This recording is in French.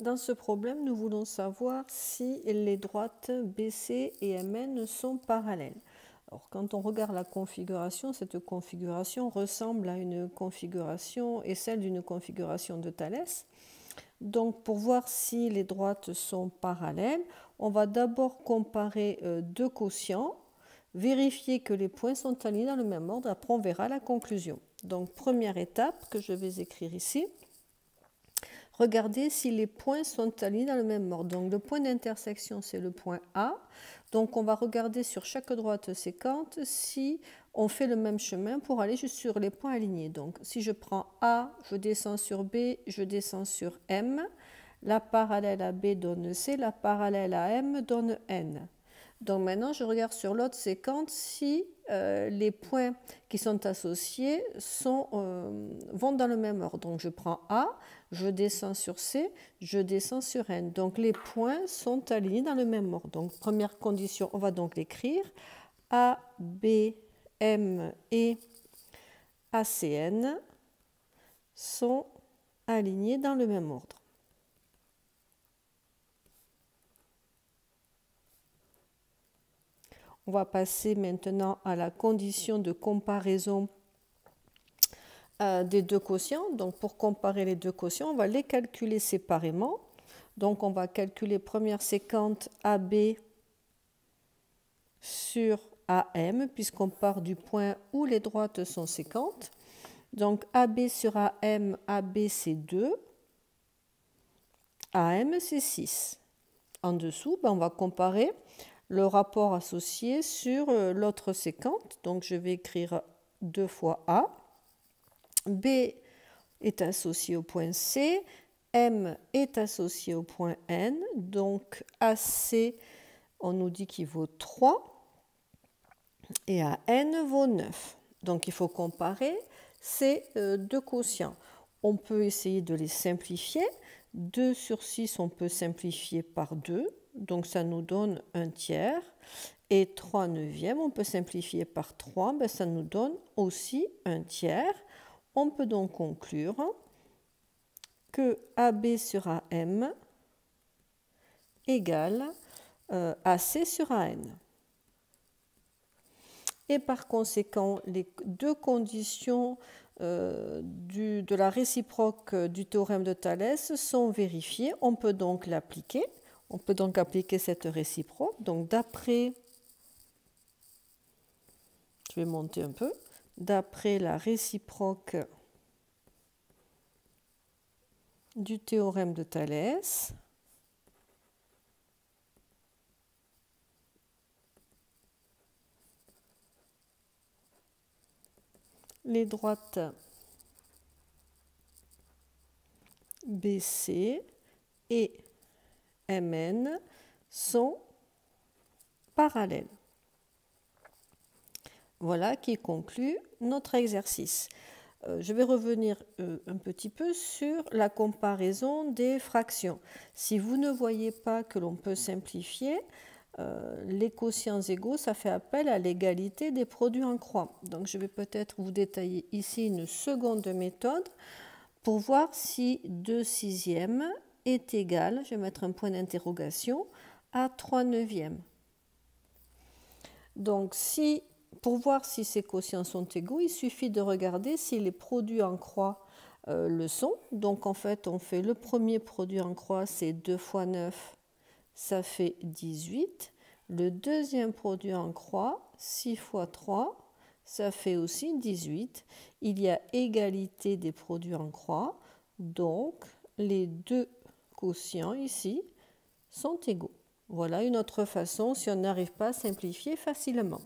Dans ce problème, nous voulons savoir si les droites BC et MN sont parallèles. Alors, quand on regarde la configuration, cette configuration ressemble à une configuration et celle d'une configuration de Thalès. Donc, pour voir si les droites sont parallèles, on va d'abord comparer deux quotients, vérifier que les points sont alignés dans le même ordre, après on verra la conclusion. Donc, première étape que je vais écrire ici. Regardez si les points sont alignés dans le même ordre. Donc, le point d'intersection, c'est le point A. Donc, on va regarder sur chaque droite séquente si on fait le même chemin pour aller juste sur les points alignés. Donc, si je prends A, je descends sur B, je descends sur M. La parallèle à B donne C, la parallèle à M donne N. Donc, maintenant, je regarde sur l'autre séquence si les points qui sont associés vont dans le même ordre. Donc, je prends A, je descends sur C, je descends sur N. Donc, les points sont alignés dans le même ordre. Donc, première condition, on va donc l'écrire. A, B, M et ACN sont alignés dans le même ordre. On va passer maintenant à la condition de comparaison des deux quotients. Donc, pour comparer les deux quotients, on va les calculer séparément. Donc, on va calculer première séquente AB sur AM, puisqu'on part du point où les droites sont séquentes. Donc, AB sur AM, AB c'est 2, AM c'est 6. En dessous, on va comparer le rapport associé sur l'autre séquente. Donc, je vais écrire 2 fois A. B est associé au point C. M est associé au point N. Donc, AC, on nous dit qu'il vaut 3. Et AN vaut 9. Donc, il faut comparer ces deux quotients. On peut essayer de les simplifier. 2 sur 6, on peut simplifier par 2. Donc, ça nous donne 1 tiers. Et 3 neuvièmes, on peut simplifier par 3. Ben, ça nous donne aussi 1 tiers. On peut donc conclure que AB sur AM égale AC sur AN. Et par conséquent, les deux conditions de la réciproque du théorème de Thalès sont vérifiées. On peut donc l'appliquer. On peut donc appliquer cette réciproque. Donc, d'après, je vais monter un peu, d'après la réciproque du théorème de Thalès, les droites BC et MN sont parallèles. Voilà qui conclut notre exercice. Je vais revenir un petit peu sur la comparaison des fractions. Si vous ne voyez pas que l'on peut simplifier, les quotients égaux, ça fait appel à l'égalité des produits en croix. Donc, je vais peut-être vous détailler ici une seconde méthode pour voir si 2 sixièmes est égal, je vais mettre un point d'interrogation, à 3 neuvièmes. Donc, pour voir si ces quotients sont égaux, il suffit de regarder si les produits en croix le sont. Donc, en fait, on fait le premier produit en croix, c'est 2 fois 9, ça fait 18. Le deuxième produit en croix, 6 fois 3, ça fait aussi 18. Il y a égalité des produits en croix, donc les deux quotients ici sont égaux. Voilà une autre façon si on n'arrive pas à simplifier facilement.